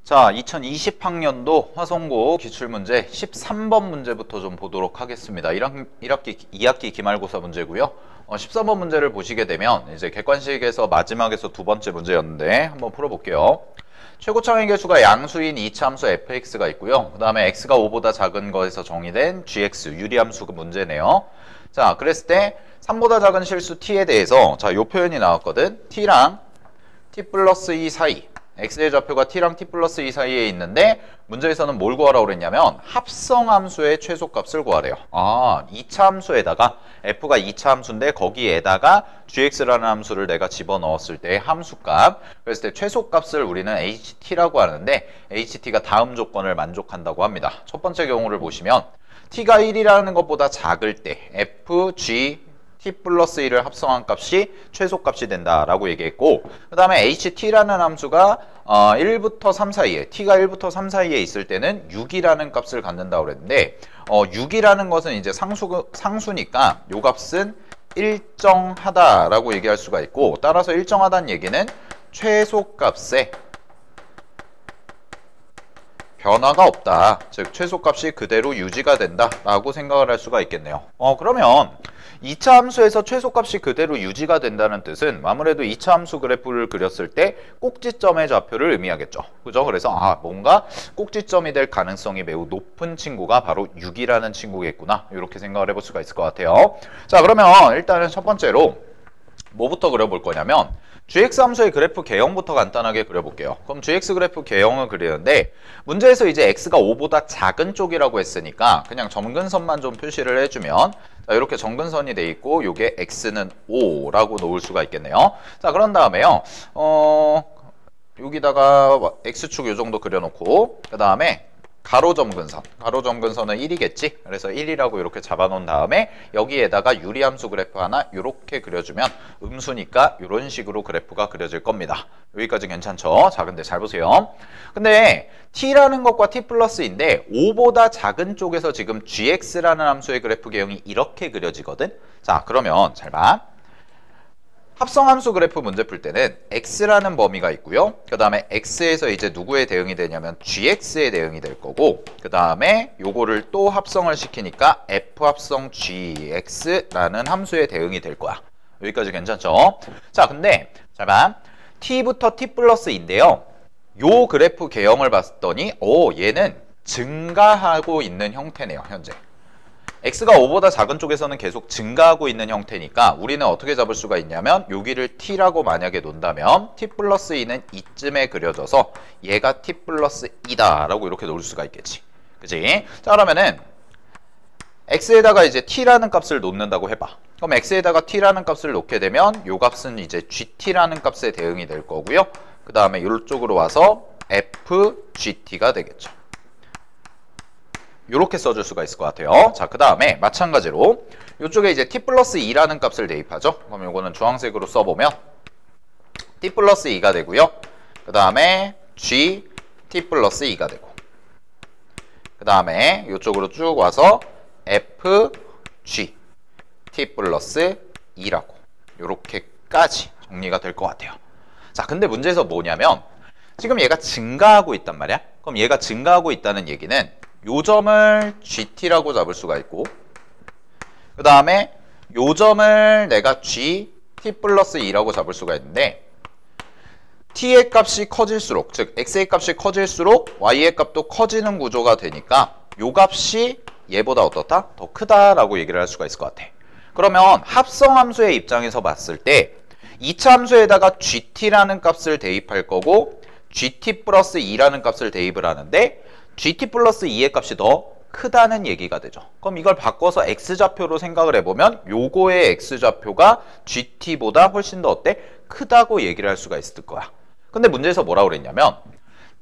자, 2020학년도 화성고 기출문제 13번 문제부터 좀 보도록 하겠습니다. 2학기 기말고사 문제고요. 13번 문제를 보시게 되면 이제 객관식에서 마지막에서 두 번째 문제였는데 한번 풀어볼게요. 최고차항의 개수가 양수인 이차함수 fx가 있고요. 그 다음에 x가 5보다 작은 거에서 정의된 gx 유리함수 문제네요. 자, 그랬을 때 3보다 작은 실수 t에 대해서 자, 요 표현이 나왔거든. t랑 t 플러스 2 사이, x의 좌표가 t랑 t 플러스 2 사이에 있는데 문제에서는 뭘 구하라고 그랬냐면 합성함수의 최소값을 구하래요. 아, 2차 함수에다가 f가 2차 함수인데 거기에다가 gx라는 함수를 내가 집어넣었을 때의 함수값, 그랬을 때 최소값을 우리는 ht라고 하는데 ht가 다음 조건을 만족한다고 합니다. 첫 번째 경우를 보시면 t가 1이라는 것보다 작을 때 f, g, t 플러스 1을 합성한 값이 최소값이 된다라고 얘기했고, 그 다음에 ht라는 함수가 1부터 3 사이에, t가 1부터 3 사이에 있을 때는 6이라는 값을 갖는다고 그랬는데 6이라는 것은 이제 상수니까 요 값은 일정하다라고 얘기할 수가 있고, 따라서 일정하다는 얘기는 최소값에 변화가 없다. 즉 최소값이 그대로 유지가 된다라고 생각을 할 수가 있겠네요. 그러면 2차 함수에서 최소값이 그대로 유지가 된다는 뜻은 아무래도 2차 함수 그래프를 그렸을 때 꼭지점의 좌표를 의미하겠죠. 그죠? 그래서 뭔가 꼭지점이 될 가능성이 매우 높은 친구가 바로 6이라는 친구겠구나. 이렇게 생각을 해볼 수가 있을 것 같아요. 자, 그러면 일단은 첫 번째로 뭐부터 그려볼 거냐면 gx 함수의 그래프 개형부터 간단하게 그려볼게요. 그럼 gx 그래프 개형을 그리는데 문제에서 이제 x가 5보다 작은 쪽이라고 했으니까 그냥 점근선만 좀 표시를 해주면 자, 이렇게 점근선이 돼 있고 요게 x는 5라고 놓을 수가 있겠네요. 자, 그런 다음에요. 여기다가 x축 요 정도 그려놓고 그 다음에 가로점근선, 가로점근선은 1이겠지? 그래서 1이라고 이렇게 잡아놓은 다음에 여기에다가 유리함수 그래프 하나 이렇게 그려주면 음수니까 이런 식으로 그래프가 그려질 겁니다. 여기까지 괜찮죠? 자, 근데 잘 보세요. 근데 t라는 것과 t 플러스인데 5보다 작은 쪽에서 지금 gx라는 함수의 그래프 개형이 이렇게 그려지거든? 자, 그러면 잘 봐. 합성함수 그래프 문제 풀 때는 x라는 범위가 있고요. 그 다음에 x에서 이제 누구의 대응이 되냐면 gx의 대응이 될 거고, 그 다음에 요거를 또 합성을 시키니까 f 합성 gx라는 함수의 대응이 될 거야. 여기까지 괜찮죠? 자, 근데 잘 봐. t부터 t 플러스인데요. 요 그래프 개형을 봤더니 얘는 증가하고 있는 형태네요, 현재. x가 5보다 작은 쪽에서는 계속 증가하고 있는 형태니까 우리는 어떻게 잡을 수가 있냐면 여기를 t라고 만약에 놓는다면 t 플러스 2는 이쯤에 그려져서 얘가 t 플러스 2다 라고 이렇게 놓을 수가 있겠지. 그치? 자, 그러면은 x에다가 이제 t라는 값을 놓는다고 해봐. 그럼 x에다가 t라는 값을 놓게 되면 요 값은 이제 gt라는 값에 대응이 될 거고요. 그 다음에 이쪽으로 와서 fgt가 되겠죠. 이렇게 써줄 수가 있을 것 같아요. 자, 그 다음에 마찬가지로 이쪽에 이제 t 플러스 2라는 값을 대입하죠. 그럼 이거는 주황색으로 써보면 t 플러스 2가 되고요. 그 다음에 g t 플러스 2가 되고, 그 다음에 이쪽으로 쭉 와서 f g t 플러스 2라고 이렇게까지 정리가 될 것 같아요. 자, 근데 문제에서 뭐냐면 지금 얘가 증가하고 있단 말이야. 그럼 얘가 증가하고 있다는 얘기는 요 점을 gt라고 잡을 수가 있고, 그 다음에 요 점을 내가 g t 플러스 2라고 잡을 수가 있는데 t의 값이 커질수록, 즉 x의 값이 커질수록 y의 값도 커지는 구조가 되니까 요 값이 얘보다 어떻다? 더 크다라고 얘기를 할 수가 있을 것 같아. 그러면 합성함수의 입장에서 봤을 때 2차 함수에다가 gt라는 값을 대입할 거고 gt 플러스 2라는 값을 대입을 하는데 gt 플러스 2의 값이 더 크다는 얘기가 되죠. 그럼 이걸 바꿔서 x좌표로 생각을 해보면 요거의 x좌표가 gt보다 훨씬 더 어때? 크다고 얘기를 할 수가 있을 거야. 근데 문제에서 뭐라고 그랬냐면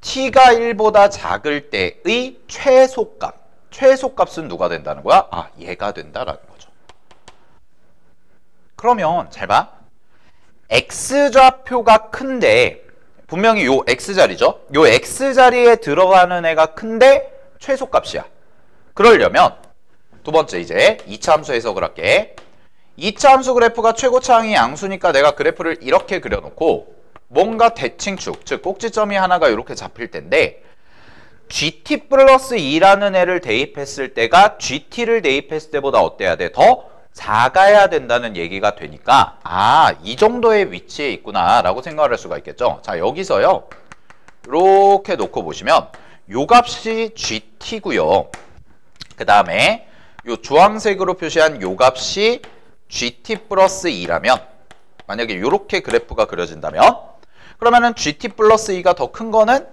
t가 1보다 작을 때의 최소값은 누가 된다는 거야? 얘가 된다라는 거죠. 그러면 잘 봐. x좌표가 큰데 분명히 요 x자리죠. 요 x자리에 들어가는 애가 큰데 최소값이야. 그러려면 두 번째 이제 2차 함수 해석을 할게. 2차 함수 그래프가 최고차항이 양수니까 내가 그래프를 이렇게 그려놓고 뭔가 대칭축, 즉 꼭지점이 하나가 이렇게 잡힐 텐데 GT 플러스 2라는 애를 대입했을 때가 GT를 대입했을 때보다 어때야 돼? 더 작아야 된다는 얘기가 되니까 아, 이 정도의 위치에 있구나 라고 생각을 할 수가 있겠죠. 자, 여기서요 이렇게 놓고 보시면 요 값이 GT고요. 그 다음에 요 주황색으로 표시한 요 값이 GT 플러스 2라면 만약에 요렇게 그래프가 그려진다면 그러면은 GT 플러스 2가 더 큰 거는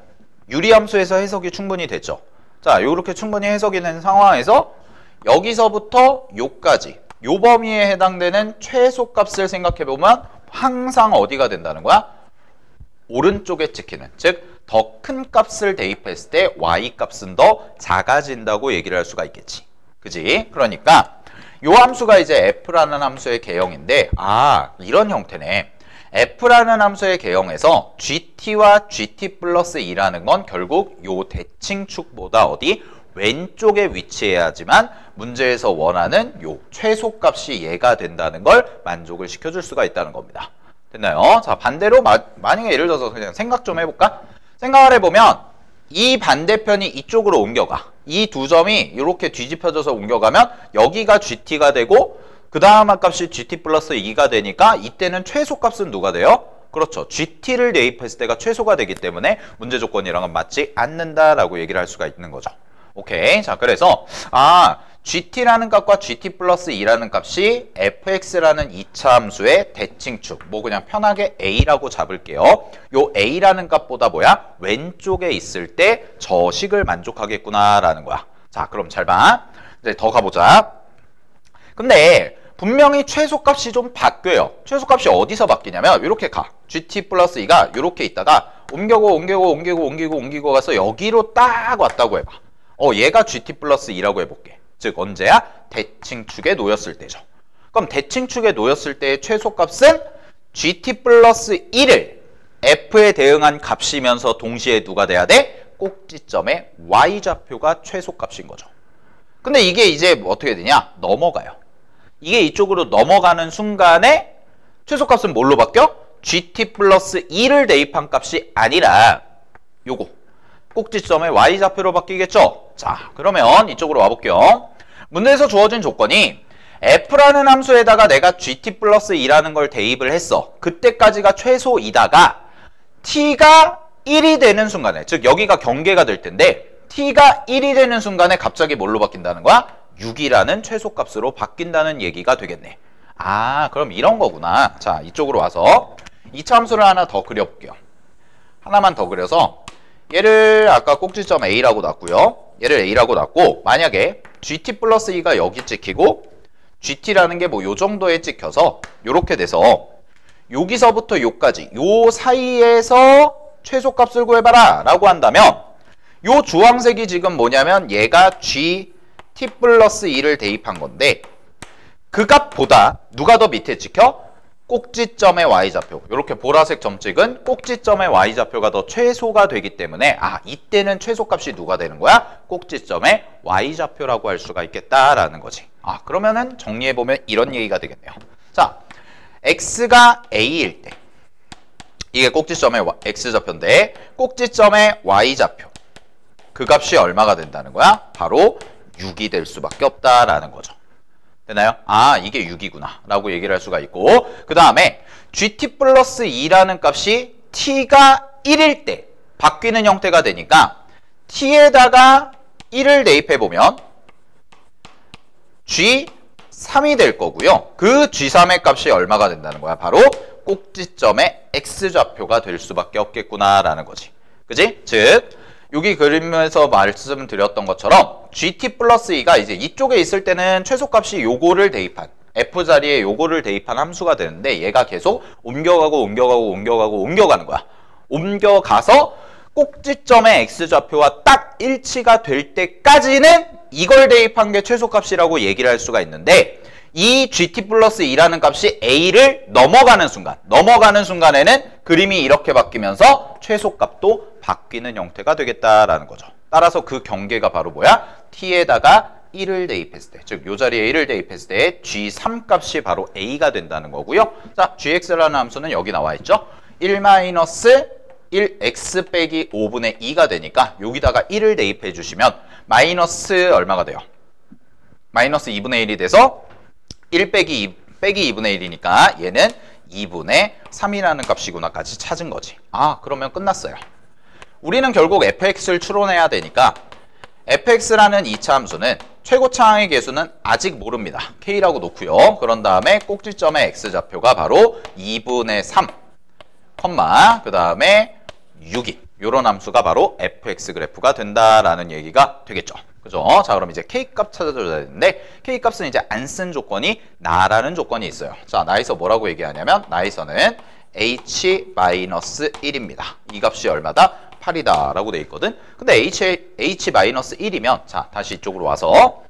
유리함수에서 해석이 충분히 됐죠. 자, 요렇게 충분히 해석이 된 상황에서 여기서부터 요까지 요 범위에 해당되는 최소값을 생각해보면 항상 어디가 된다는 거야? 오른쪽에 찍히는, 즉 더 큰 값을 대입했을 때 y값은 더 작아진다고 얘기를 할 수가 있겠지. 그지? 그러니까 요 함수가 이제 f라는 함수의 개형인데 아, 이런 형태네. f라는 함수의 개형에서 gt와 gt 플러스 2라는 건 결국 요 대칭축보다 어디? 왼쪽에 위치해야지만 문제에서 원하는 요 최소값이 얘가 된다는 걸 만족을 시켜줄 수가 있다는 겁니다. 됐나요? 자, 반대로 만약에 예를 들어서 그냥 생각 좀 해볼까? 생각을 해보면 이 반대편이 이쪽으로 옮겨가. 이 두 점이 이렇게 뒤집혀져서 옮겨가면 여기가 GT가 되고 그 다음 값이 GT 플러스 2가 되니까 이때는 최소값은 누가 돼요? 그렇죠. GT를 대입했을 때가 최소가 되기 때문에 문제 조건이랑은 맞지 않는다라고 얘기를 할 수가 있는 거죠. 오케이. 자, 그래서 GT라는 값과 GT 플러스 2라는 값이 fx라는 2차 함수의 대칭축, 뭐 그냥 편하게 a라고 잡을게요. 요 a라는 값보다 뭐야? 왼쪽에 있을 때 저 식을 만족하겠구나라는 거야. 자, 그럼 잘 봐. 이제 더 가보자. 근데 분명히 최소값이 좀 바뀌어요. 최소값이 어디서 바뀌냐면 이렇게 가. GT 플러스 2가 이렇게 있다가 옮기고 가서 여기로 딱 왔다고 해봐. 얘가 GT 플러스 2라고 해볼게. 즉 언제야? 대칭축에 놓였을 때죠. 그럼 대칭축에 놓였을 때의 최소값은 GT 플러스 1을 F에 대응한 값이면서 동시에 누가 돼야 돼? 꼭지점의 Y좌표가 최소값인 거죠. 근데 이게 이제 어떻게 되냐? 넘어가요. 이게 이쪽으로 넘어가는 순간에 최소값은 뭘로 바뀌어? GT 플러스 2를 대입한 값이 아니라 요거 꼭지점의 Y좌표로 바뀌겠죠? 자, 그러면 이쪽으로 와볼게요. 문제에서 주어진 조건이 F라는 함수에다가 내가 GT 플러스 2라는 걸 대입을 했어. 그때까지가 최소이다가 T가 1이 되는 순간에, 즉 여기가 경계가 될 텐데 T가 1이 되는 순간에 갑자기 뭘로 바뀐다는 거야? 6이라는 최소값으로 바뀐다는 얘기가 되겠네. 아, 그럼 이런 거구나. 자, 이쪽으로 와서 2차 함수를 하나 더 그려볼게요. 하나만 더 그려서 얘를 아까 꼭지점 A라고 놨고요. 얘를 A라고 놨고 만약에 GT 플러스 2가 여기 찍히고 GT라는 게 뭐 요 정도에 찍혀서 요렇게 돼서 여기서부터 요까지 요 사이에서 최소값을 구해봐라 라고 한다면 요 주황색이 지금 뭐냐면 얘가 GT 플러스 2를 대입한 건데 그 값보다 누가 더 밑에 찍혀? 꼭지점의 Y좌표. 이렇게 보라색 점 찍은 꼭지점의 Y좌표가 더 최소가 되기 때문에 이때는 최소값이 누가 되는 거야? 꼭지점의 Y좌표라고 할 수가 있겠다라는 거지. 그러면은 정리해보면 이런 얘기가 되겠네요. 자, X가 A일 때 이게 꼭지점의 X좌표인데 꼭지점의 Y좌표 그 값이 얼마가 된다는 거야? 바로 6이 될 수밖에 없다라는 거죠. 되나요? 이게 6이구나 라고 얘기를 할 수가 있고 그 다음에 GT 플러스 2라는 값이 T가 1일 때 바뀌는 형태가 되니까 T에다가 1을 대입해보면 G3이 될 거고요. 그 G3의 값이 얼마가 된다는 거야? 바로 꼭지점의 X좌표가 될 수밖에 없겠구나 라는 거지. 그지? 즉 여기 그림에서 말씀드렸던 것처럼 GT 플러스 2가 이제 이쪽에 있을 때는 최소값이 요거를 대입한 F 자리에 요거를 대입한 함수가 되는데 얘가 계속 옮겨가는 거야. 옮겨가서 꼭지점의 X좌표와 딱 일치가 될 때까지는 이걸 대입한 게 최소값이라고 얘기를 할 수가 있는데 이 GT 플러스 2라는 값이 A를 넘어가는 순간에는 그림이 이렇게 바뀌면서 최소값도 바뀌는 형태가 되겠다라는 거죠. 따라서 그 경계가 바로 뭐야? T에다가 1을 대입했을 때, 즉 이 자리에 1을 대입했을 때 G3 값이 바로 A가 된다는 거고요. 자, GX라는 함수는 여기 나와 있죠. 1 마이너스 1x 빼기 5분의 2가 되니까 여기다가 1을 대입해 주시면 마이너스 얼마가 돼요? 마이너스 2분의 1이 돼서 1 빼기 2분의 1이니까 얘는 2분의 3이라는 값이구나까지 찾은 거지. 아, 그러면 끝났어요. 우리는 결국 fx를 추론해야 되니까 fx라는 2차 함수는 최고차항의 계수는 아직 모릅니다. k라고 놓고요. 그런 다음에 꼭지점의 x좌표가 바로 2분의 3, 그 다음에 6이 이런 함수가 바로 fx 그래프가 된다라는 얘기가 되겠죠. 그죠? 자, 그럼 이제 k값 찾아줘야 되는데 k값은 이제 안 쓴 조건이 나라는 조건이 있어요. 자, 나에서 뭐라고 얘기하냐면 나에서는 h-1입니다. 이 값이 얼마다? 8이다 라고 돼 있거든. 근데 h-1이면 자, 다시 이쪽으로 와서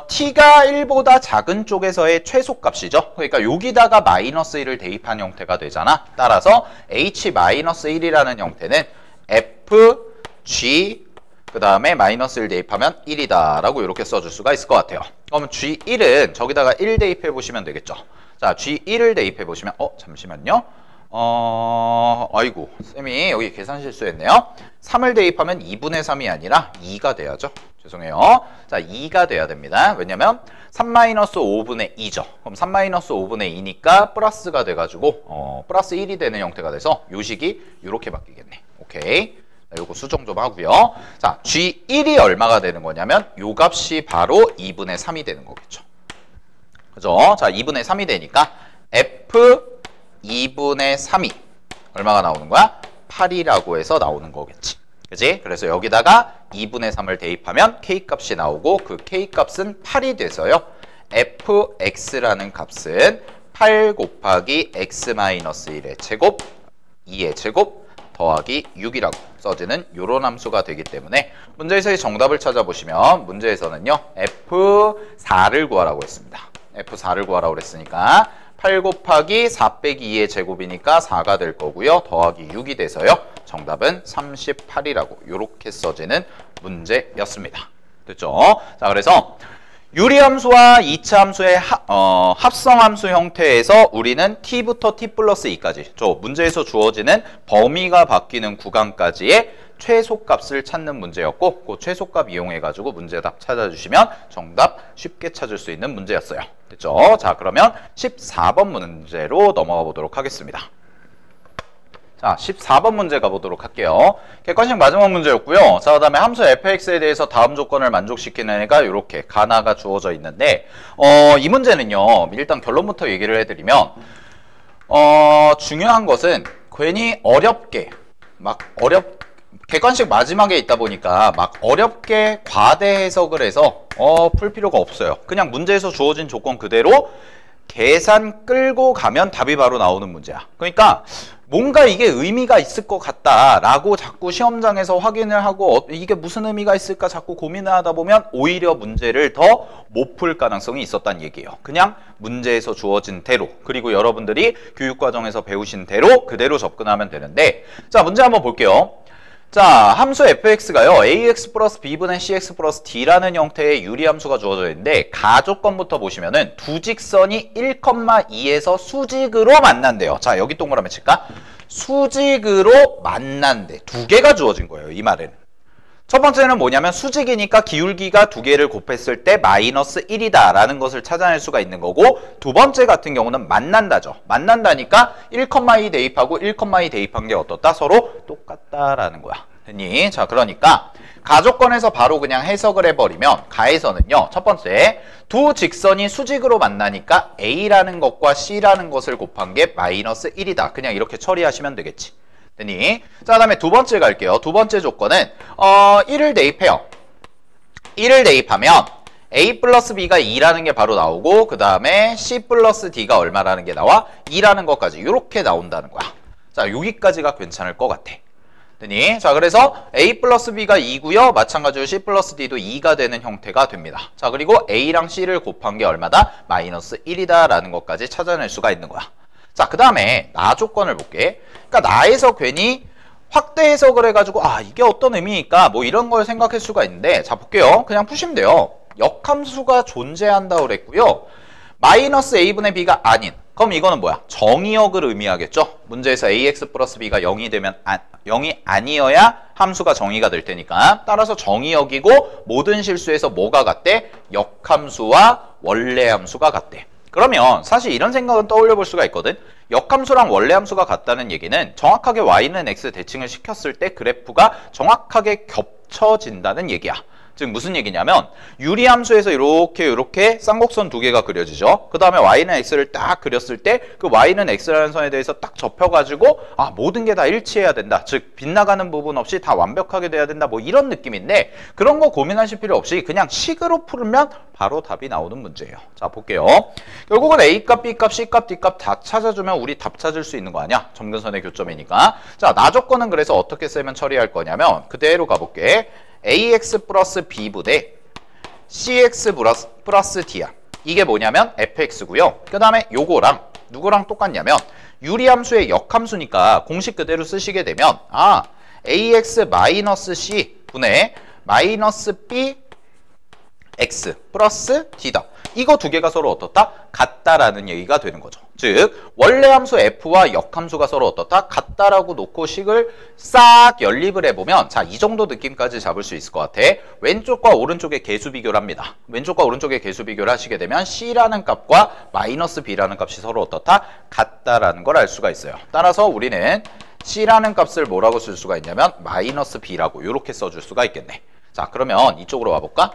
t가 1보다 작은 쪽에서의 최소값이죠. 그러니까 여기다가 마이너스 1을 대입한 형태가 되잖아. 따라서 h-1이라는 형태는 fg 그 다음에 마이너스 1 대입하면 1이다 라고 이렇게 써줄 수가 있을 것 같아요. 그러면 g1은 저기다가 1 대입해 보시면 되겠죠. 자, g1을 대입해 보시면 잠시만요. 아이고, 쌤이 여기 계산 실수했네요. 3을 대입하면 2분의 3이 아니라 2가 돼야죠. 죄송해요. 자, 2가 돼야 됩니다. 왜냐면 3-5분의 2죠. 그럼 3-5분의 2니까 플러스가 돼가지고 플러스 1이 되는 형태가 돼서 요 식이 이렇게 바뀌겠네. 오케이. 자, 요거 수정 좀 하고요. 자, G1이 얼마가 되는 거냐면 요 값이 바로 2분의 3이 되는 거겠죠. 그죠? 자, 2분의 3이 되니까 F 2분의 3이 얼마가 나오는 거야? 8이라고 해서 나오는 거겠지. 그지? 그래서 여기다가 2분의 3을 대입하면 K값이 나오고 그 K값은 8이 돼서요. fx라는 값은 8 곱하기 x-1의 제곱 2의 제곱 더하기 6이라고 써지는 요런 함수가 되기 때문에 문제에서의 정답을 찾아보시면 문제에서는요. F4를 구하라고 했습니다. F4를 구하라고 그랬으니까 8 곱하기 4 빼기 2의 제곱이니까 4가 될 거고요. 더하기 6이 돼서요. 정답은 38이라고 이렇게 써지는 문제였습니다. 됐죠? 자, 그래서 유리함수와 이차함수의 합성함수 형태에서 우리는 t부터 t 플러스 2까지 저 문제에서 주어지는 범위가 바뀌는 구간까지의 최소값을 찾는 문제였고 그 최소값 이용해가지고 문제답 찾아주시면 정답 쉽게 찾을 수 있는 문제였어요. 됐죠? 자, 그러면 14번 문제로 넘어가 보도록 하겠습니다. 자, 14번 문제 가보도록 할게요. 객관식 마지막 문제였고요. 자, 그 다음에 함수 fx에 대해서 다음 조건을 만족시키는 애가 이렇게 가나가 주어져 있는데 이 문제는요. 일단 결론부터 얘기를 해드리면 중요한 것은 괜히 객관식 마지막에 있다 보니까 막 어렵게 과대 해석을 해서 풀 필요가 없어요. 그냥 문제에서 주어진 조건 그대로 계산 끌고 가면 답이 바로 나오는 문제야. 그러니까 뭔가 이게 의미가 있을 것 같다라고 자꾸 시험장에서 확인을 하고 이게 무슨 의미가 있을까 자꾸 고민을 하다 보면 오히려 문제를 더 못 풀 가능성이 있었다는 얘기예요. 그냥 문제에서 주어진 대로 그리고 여러분들이 교육과정에서 배우신 대로 그대로 접근하면 되는데 자, 문제 한번 볼게요. 자, 함수 fx가요. ax 플러스 b분의 cx 플러스 d라는 형태의 유리함수가 주어져 있는데 가조건부터 보시면은 두 직선이 1,2에서 수직으로 만난대요. 자, 여기 동그라미 칠까? 수직으로 만난대. 두 개가 주어진 거예요. 이 말은. 첫 번째는 뭐냐면 수직이니까 기울기가 두 개를 곱했을 때 마이너스 1이다 라는 것을 찾아낼 수가 있는 거고 두 번째 같은 경우는 만난다죠. 만난다니까 1,2 대입하고 1,2 대입한 게 어떻다? 서로 똑같다라는 거야. 됐니? 자, 그러니까 가조건에서 바로 그냥 해석을 해버리면 가에서는요. 첫 번째 두 직선이 수직으로 만나니까 A라는 것과 C라는 것을 곱한 게 마이너스 1이다. 그냥 이렇게 처리하시면 되겠지. 됐니? 자, 그 다음에 두 번째 갈게요. 두 번째 조건은 1을 대입해요. 1을 대입하면 A 플러스 B가 2라는 게 바로 나오고 그 다음에 C 플러스 D가 얼마라는 게 나와? 2라는 것까지 이렇게 나온다는 거야. 자, 여기까지가 괜찮을 것 같아. 됐니? 자, 그래서 A 플러스 B가 2고요. 마찬가지로 C 플러스 D도 2가 되는 형태가 됩니다. 자, 그리고 A랑 C를 곱한 게 얼마다? 마이너스 1이다 라는 것까지 찾아낼 수가 있는 거야. 자, 그 다음에 나 조건을 볼게. 그러니까 나에서 괜히 확대 해석을 해가지고 이게 어떤 의미일까? 뭐 이런 걸 생각할 수가 있는데 자, 볼게요. 그냥 푸시면 돼요. 역함수가 존재한다고 그랬고요. 마이너스 a분의 b가 아닌 그럼 이거는 뭐야? 정의역을 의미하겠죠? 문제에서 ax 플러스 b가 0이 되면 0이 아니어야 함수가 정의가 될 테니까 따라서 정의역이고 모든 실수에서 뭐가 같대? 역함수와 원래함수가 같대. 그러면 사실 이런 생각은 떠올려 볼 수가 있거든. 역함수랑 원래함수가 같다는 얘기는 정확하게 y는 x 대칭을 시켰을 때 그래프가 정확하게 겹쳐진다는 얘기야. 즉 무슨 얘기냐면 유리함수에서 이렇게 쌍곡선 두 개가 그려지죠. 그 다음에 y는 x를 딱 그렸을 때 그 y는 x라는 선에 대해서 딱 접혀가지고 모든 게 다 일치해야 된다. 즉 빗나가는 부분 없이 다 완벽하게 돼야 된다. 뭐 이런 느낌인데 그런 거 고민하실 필요 없이 그냥 식으로 풀면 바로 답이 나오는 문제예요. 자 볼게요. 결국은 a값, b값, c값, d값 다 찾아주면 우리 답 찾을 수 있는 거 아니야? 점근선의 교점이니까. 자 나 조건은 그래서 어떻게 쓰면 처리할 거냐면 그대로 가볼게. ax 플러스 b분의 cx 플러스 d야. 이게 뭐냐면 fx고요. 그 다음에 요거랑 누구랑 똑같냐면 유리함수의 역함수니까 공식 그대로 쓰시게 되면 ax 마이너스 c 분의 마이너스 b x 플러스 d다. 이거 두 개가 서로 어떻다? 같다라는 얘기가 되는 거죠. 즉 원래 함수 f와 역함수가 서로 어떻다? 같다라고 놓고 식을 싹 연립을 해보면 자, 이 정도 느낌까지 잡을 수 있을 것 같아. 왼쪽과 오른쪽의 개수 비교를 합니다. 왼쪽과 오른쪽의 개수 비교를 하시게 되면 c라는 값과 마이너스 b라는 값이 서로 어떻다? 같다라는 걸 알 수가 있어요. 따라서 우리는 c라는 값을 뭐라고 쓸 수가 있냐면 마이너스 b라고 이렇게 써줄 수가 있겠네. 자 그러면 이쪽으로 와볼까?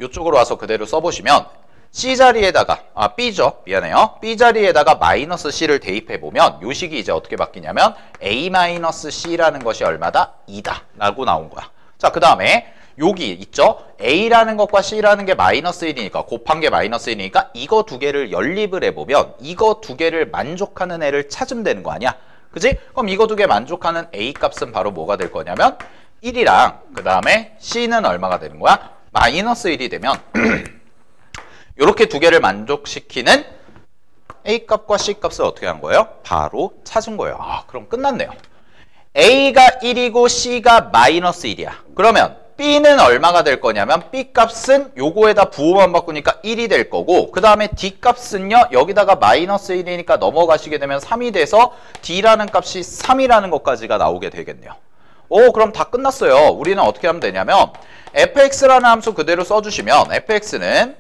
요쪽으로 와서 그대로 써보시면 C 자리에다가 B죠. 미안해요. B 자리에다가 마이너스 C를 대입해보면 요 식이 이제 어떻게 바뀌냐면 A 마이너스 C라는 것이 얼마다? 2다 라고 나온 거야. 자 그 다음에 여기 있죠. A라는 것과 C라는 게 마이너스 1이니까 곱한 게 마이너스 1이니까 이거 두 개를 연립을 해보면 이거 두 개를 만족하는 애를 찾으면 되는 거 아니야? 그지? 그럼 이거 두 개 만족하는 A 값은 바로 뭐가 될 거냐면 1이랑 그 다음에 C는 얼마가 되는 거야? 마이너스 1이 되면 이렇게 두 개를 만족시키는 A값과 C값을 어떻게 한 거예요? 바로 찾은 거예요. 그럼 끝났네요. A가 1이고 C가 마이너스 1이야. 그러면 B는 얼마가 될 거냐면 B값은 요거에다 부호만 바꾸니까 1이 될 거고 그 다음에 D값은요 여기다가 마이너스 1이니까 넘어가시게 되면 3이 돼서 D라는 값이 3이라는 것까지가 나오게 되겠네요. 그럼 다 끝났어요. 우리는 어떻게 하면 되냐면 fx라는 함수 그대로 써주시면 fx는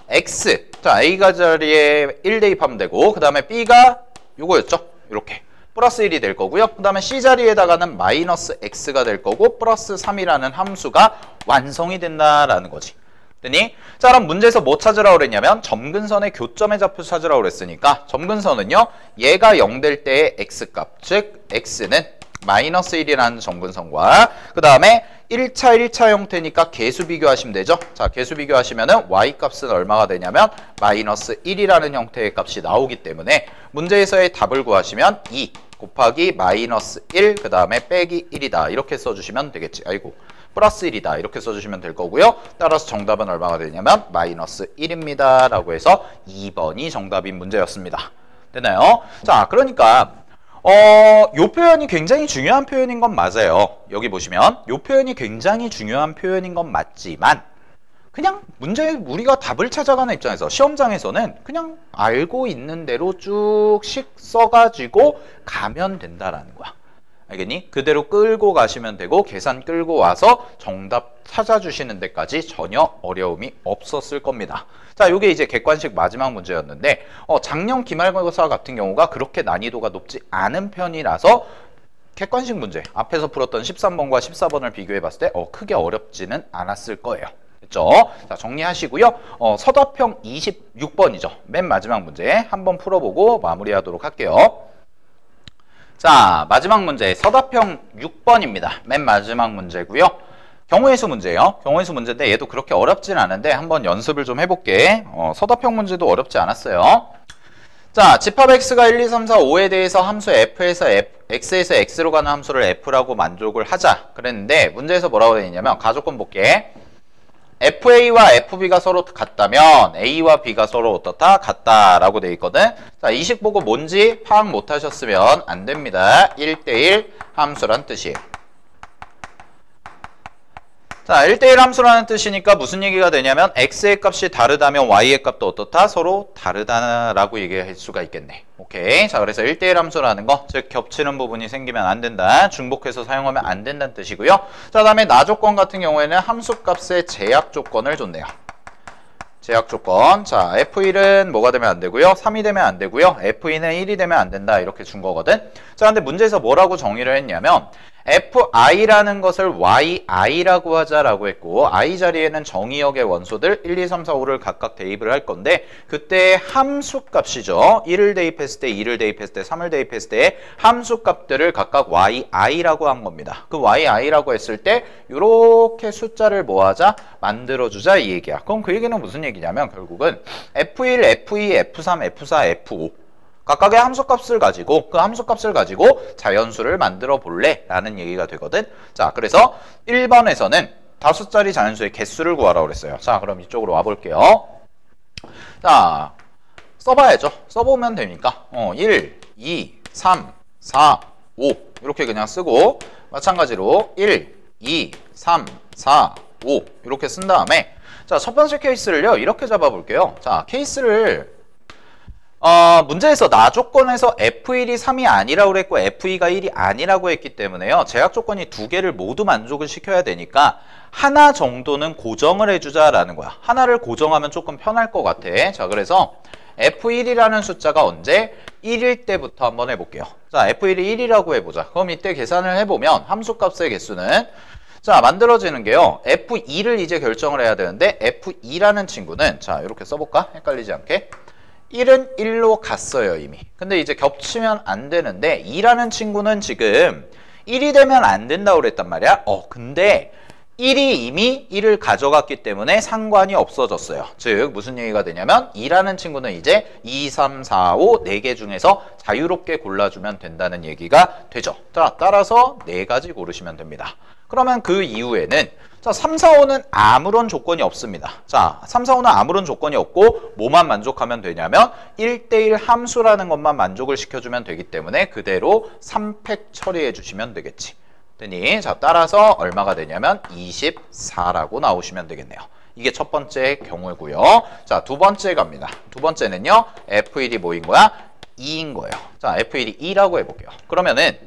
x, 자 a가 자리에 1 대입하면 되고 그 다음에 b가 요거였죠. 이렇게 플러스 1이 될 거고요. 그 다음에 c 자리에다가는 마이너스 x가 될 거고 플러스 3이라는 함수가 완성이 된다라는 거지. 됐니? 자 그럼 문제에서 뭐 찾으라고 그랬냐면 점근선의 교점의 좌표 찾으라고 그랬으니까 점근선은요 얘가 0 될 때의 x값, 즉 x는 마이너스 1이라는 점근선과 그 다음에 1차 형태니까 개수 비교하시면 되죠. 자 개수 비교하시면은 y값은 얼마가 되냐면 마이너스 1이라는 형태의 값이 나오기 때문에 문제에서의 답을 구하시면 2 곱하기 마이너스 1 그 다음에 빼기 1이다 이렇게 써주시면 되겠지. 플러스 1이다 이렇게 써주시면 될 거고요. 따라서 정답은 얼마가 되냐면 마이너스 1입니다 라고 해서 2번이 정답인 문제였습니다. 되나요? 자 그러니까 요 표현이 굉장히 중요한 표현인 건 맞아요. 여기 보시면 요 표현이 굉장히 중요한 표현인 건 맞지만 그냥 문제 우리가 답을 찾아가는 입장에서 시험장에서는 그냥 알고 있는 대로 쭉씩 써가지고 가면 된다라는 거야. 알겠니? 그대로 끌고 가시면 되고 계산 끌고 와서 정답 찾아주시는 데까지 전혀 어려움이 없었을 겁니다. 자, 요게 이제 객관식 마지막 문제였는데 작년 기말고사 같은 경우가 그렇게 난이도가 높지 않은 편이라서 객관식 문제 앞에서 풀었던 13번과 14번을 비교해 봤을 때 크게 어렵지는 않았을 거예요. 됐죠? 자, 정리하시고요. 서답형 26번이죠. 맨 마지막 문제 한번 풀어보고 마무리하도록 할게요. 자, 마지막 문제 서답형 6번입니다. 맨 마지막 문제고요. 경우의 수 문제예요. 경우의 수 문제인데 얘도 그렇게 어렵진 않은데 한번 연습을 좀 해볼게. 서답형 문제도 어렵지 않았어요. 자, 집합 x가 1, 2, 3, 4, 5에 대해서 함수 f에서 x에서 x로 가는 함수를 f라고 만족을 하자 그랬는데 문제에서 뭐라고 되어 있냐면 가조건 볼게. FA와 FB가 서로 같다면 A와 B가 서로 어떻다? 같다라고 돼 있거든. 자, 이 식 보고 뭔지 파악 못 하셨으면 안 됩니다. 1대1 함수란 뜻이에요. 자, 1대1 함수라는 뜻이니까 무슨 얘기가 되냐면 x의 값이 다르다면 y의 값도 어떻다? 서로 다르다라고 얘기할 수가 있겠네. 오케이. 자, 그래서 1대1 함수라는 거, 즉 겹치는 부분이 생기면 안 된다. 중복해서 사용하면 안 된다는 뜻이고요. 자, 다음에 나 조건 같은 경우에는 함수 값의 제약 조건을 줬네요. 제약 조건. 자, F1은 뭐가 되면 안 되고요. 3이 되면 안 되고요. F2는 1이 되면 안 된다. 이렇게 준 거거든. 자, 근데 문제에서 뭐라고 정의를 했냐면 Fi라는 것을 Yi라고 하자라고 했고 I 자리에는 정의역의 원소들 1, 2, 3, 4, 5를 각각 대입을 할 건데 그때 함수값이죠. 1을 대입했을 때, 2를 대입했을 때, 3을 대입했을 때 함수값들을 각각 Yi라고 한 겁니다. 그 Yi라고 했을 때 이렇게 숫자를 뭐하자? 만들어주자 이 얘기야. 그럼 그 얘기는 무슨 얘기냐면 결국은 F1, F2, F3, F4, F5 각각의 함수값을 가지고 그 함수값을 가지고 자연수를 만들어 볼래? 라는 얘기가 되거든. 자, 그래서 1번에서는 5자리 자연수의 개수를 구하라고 그랬어요. 자, 그럼 이쪽으로 와볼게요. 자, 써봐야죠. 써보면 되니까 1, 2, 3, 4, 5 이렇게 그냥 쓰고 마찬가지로 1, 2, 3, 4, 5 이렇게 쓴 다음에 자, 첫 번째 케이스를요. 이렇게 잡아볼게요. 자, 케이스를 문제에서 나 조건에서 F1이 3이 아니라고 그랬고 F2가 1이 아니라고 했기 때문에요. 제약 조건이 두 개를 모두 만족을 시켜야 되니까 하나 정도는 고정을 해주자라는 거야. 하나를 고정하면 조금 편할 것 같아. 자, 그래서 F1이라는 숫자가 언제? 1일 때부터 한번 해볼게요. 자, F1이 1이라고 해보자. 그럼 이때 계산을 해보면 함수값의 개수는 자, 만들어지는 게요. F2를 이제 결정을 해야 되는데 F2라는 친구는 자, 이렇게 써볼까? 헷갈리지 않게. 1은 1로 갔어요 이미. 근데 이제 겹치면 안 되는데 2라는 친구는 지금 1이 되면 안 된다고 그랬단 말이야. 근데 1이 이미 1을 가져갔기 때문에 상관이 없어졌어요. 즉 무슨 얘기가 되냐면 2라는 친구는 이제 2, 3, 4, 5 4개 중에서 자유롭게 골라주면 된다는 얘기가 되죠. 자, 따라서 4가지 고르시면 됩니다. 그러면 그 이후에는 자, 3, 4, 5는 아무런 조건이 없습니다. 자, 3, 4, 5는 아무런 조건이 없고 뭐만 만족하면 되냐면 1대1 함수라는 것만 만족을 시켜주면 되기 때문에 그대로 3팩 처리해 주시면 되겠지. 되니 자, 따라서 얼마가 되냐면 24라고 나오시면 되겠네요. 이게 첫 번째 경우고요. 자, 두 번째 갑니다. 두 번째는요. F1이 뭐인 거야? 2인 거예요. 자, F1이 2라고 해볼게요. 그러면은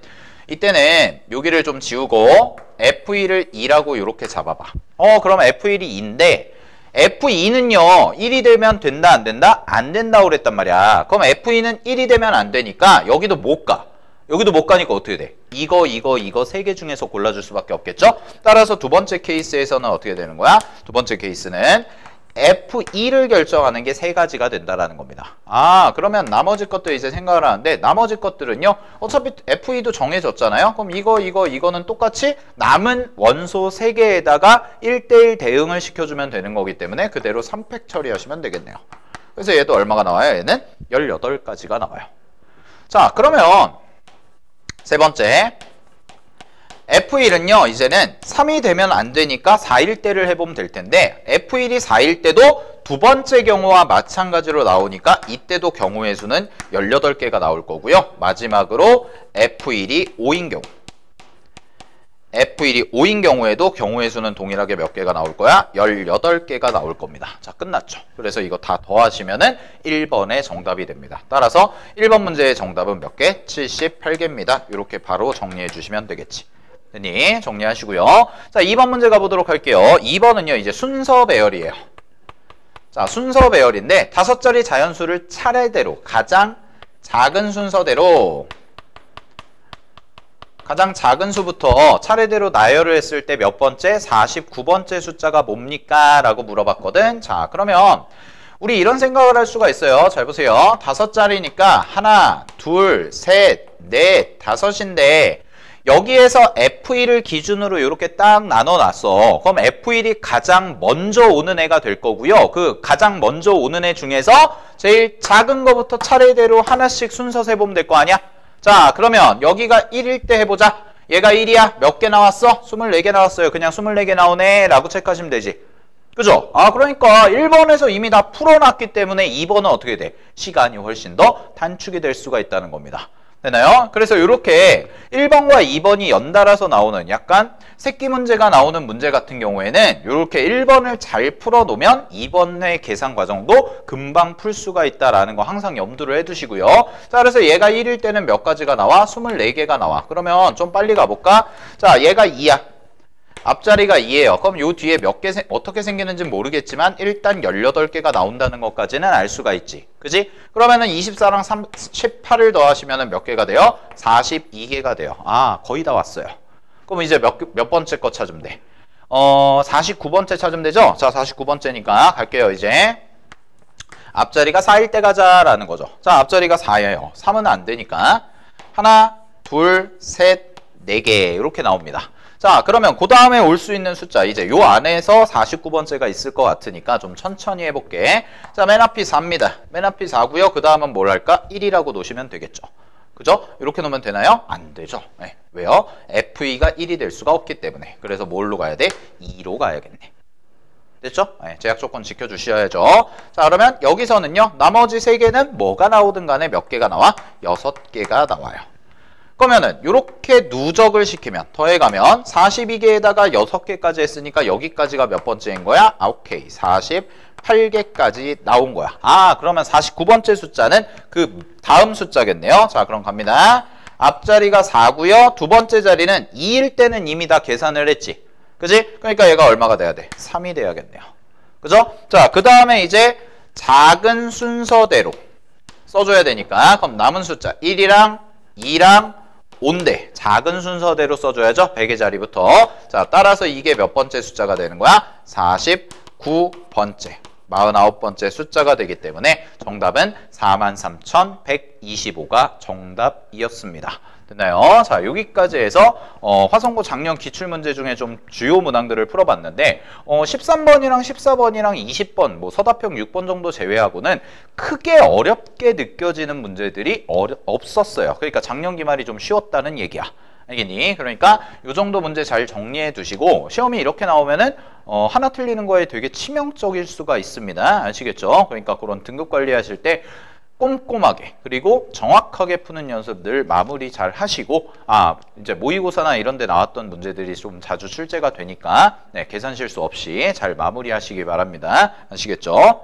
이때는 여기를 좀 지우고 F1을 2라고 이렇게 잡아봐. 그럼 F1이 2인데 F2는요 1이 되면 된다 안 된다? 안 된다고 그랬단 말이야. 그럼 F2는 1이 되면 안 되니까 여기도 못 가. 여기도 못 가니까 어떻게 돼? 이거 세 개 중에서 골라줄 수밖에 없겠죠? 따라서 두 번째 케이스에서는 어떻게 되는 거야? 두 번째 케이스는 F2를 결정하는 게 3가지가 된다라는 겁니다. 그러면 나머지 것들 이제 생각을 하는데 나머지 것들은요. 어차피 F2도 정해졌잖아요. 그럼 이거는 똑같이 남은 원소 3개에다가 1대1 대응을 시켜주면 되는 거기 때문에 그대로 3팩 처리하시면 되겠네요. 그래서 얘도 얼마가 나와요? 얘는 18가지가 나와요. 자, 그러면 세 번째 F1은요 이제는 3이 되면 안 되니까 4일 때를 해보면 될 텐데 F1이 4일 때도 두 번째 경우와 마찬가지로 나오니까 이때도 경우의 수는 18개가 나올 거고요. 마지막으로 F1이 5인 경우 F1이 5인 경우에도 경우의 수는 동일하게 몇 개가 나올 거야? 18개가 나올 겁니다. 자, 끝났죠. 그래서 이거 다 더하시면은 1번의 정답이 됩니다. 따라서 1번 문제의 정답은 몇 개? 78개입니다. 이렇게 바로 정리해 주시면 되겠지. 됐니? 정리하시고요. 자, 2번 문제 가보도록 할게요. 2번은요, 이제 순서 배열이에요. 자, 순서 배열인데 5자리 자연수를 차례대로 가장 작은 순서대로 가장 작은 수부터 차례대로 나열을 했을 때 몇 번째? 49번째 숫자가 뭡니까? 라고 물어봤거든. 자, 그러면 우리 이런 생각을 할 수가 있어요. 잘 보세요. 5자리니까 하나, 둘, 셋, 넷, 5인데 여기에서 F1을 기준으로 이렇게 딱 나눠놨어. 그럼 F1이 가장 먼저 오는 애가 될 거고요. 그 가장 먼저 오는 애 중에서 제일 작은 거부터 차례대로 하나씩 순서 세보면 될 거 아니야? 자, 그러면 여기가 1일 때 해보자. 얘가 1이야. 몇 개 나왔어? 24개 나왔어요. 그냥 24개 나오네 라고 체크하시면 되지. 그죠? 그러니까 1번에서 이미 다 풀어놨기 때문에 2번은 어떻게 돼? 시간이 훨씬 더 단축이 될 수가 있다는 겁니다. 되나요? 그래서 이렇게 1번과 2번이 연달아서 나오는 약간 새끼 문제가 나오는 문제 같은 경우에는 이렇게 1번을 잘 풀어놓으면 2번의 계산 과정도 금방 풀 수가 있다라는 거 항상 염두를 해두시고요. 자, 그래서 얘가 1일 때는 몇 가지가 나와? 24개가 나와. 그러면 좀 빨리 가볼까? 자, 얘가 2야. 앞자리가 2예요. 그럼 요 뒤에 몇 개 어떻게 생기는지 모르겠지만 일단 18개가 나온다는 것까지는 알 수가 있지. 그지? 그러면은 24랑 18을 더하시면은 몇 개가 돼요? 42개가 돼요. 아, 거의 다 왔어요. 그럼 이제 몇 번째 거 찾으면 돼? 49번째 찾으면 되죠? 자, 49번째니까 갈게요, 이제. 앞자리가 4일 때 가자라는 거죠. 자, 앞자리가 4예요. 3은 안 되니까. 하나, 둘, 셋, 4개. 이렇게 나옵니다. 자, 그러면 그 다음에 올 수 있는 숫자, 이제 요 안에서 49번째가 있을 것 같으니까 좀 천천히 해볼게. 자, 맨 앞이 4입니다. 맨 앞이 4고요. 그 다음은 뭘 할까? 1이라고 놓으시면 되겠죠. 그죠? 이렇게 놓으면 되나요? 안 되죠. 네. 왜요? FE가 1이 될 수가 없기 때문에. 그래서 뭘로 가야 돼? 2로 가야겠네. 됐죠? 네, 제약 조건 지켜주셔야죠. 자, 그러면 여기서는요. 나머지 3개는 뭐가 나오든 간에 몇 개가 나와? 6개가 나와요. 그러면은 이렇게 누적을 시키면 더해가면 42개에다가 6개까지 했으니까 여기까지가 몇 번째인 거야? 아, 오케이. 48개까지 나온 거야. 아, 그러면 49번째 숫자는 그 다음 숫자겠네요. 자, 그럼 갑니다. 앞자리가 4고요. 두 번째 자리는 2일 때는 이미 다 계산을 했지. 그지? 그러니까 얘가 얼마가 돼야 돼? 3이 돼야겠네요. 그죠? 자, 그 다음에 이제 작은 순서대로 써줘야 되니까 그럼 남은 숫자 1이랑 2랑 5인데 작은 순서대로 써줘야죠. 100의 자리부터. 자, 따라서 이게 몇 번째 숫자가 되는 거야? 49번째. 49번째 숫자가 되기 때문에 정답은 43,125가 정답이었습니다. 됐나요? 자, 여기까지 해서 화성고 작년 기출문제 중에 좀 주요 문항들을 풀어봤는데 13번이랑 14번이랑 20번, 뭐 서답형 6번 정도 제외하고는 크게 어렵게 느껴지는 문제들이 없었어요. 그러니까 작년 기말이 좀 쉬웠다는 얘기야. 알겠니? 그러니까 이 정도 문제 잘 정리해 두시고 시험이 이렇게 나오면은 하나 틀리는 거에 되게 치명적일 수가 있습니다. 아시겠죠? 그러니까 그런 등급 관리하실 때 꼼꼼하게 그리고 정확하게 푸는 연습 늘 마무리 잘 하시고 이제 모의고사나 이런 데 나왔던 문제들이 좀 자주 출제가 되니까 계산 실수 없이 잘 마무리하시기 바랍니다. 아시겠죠?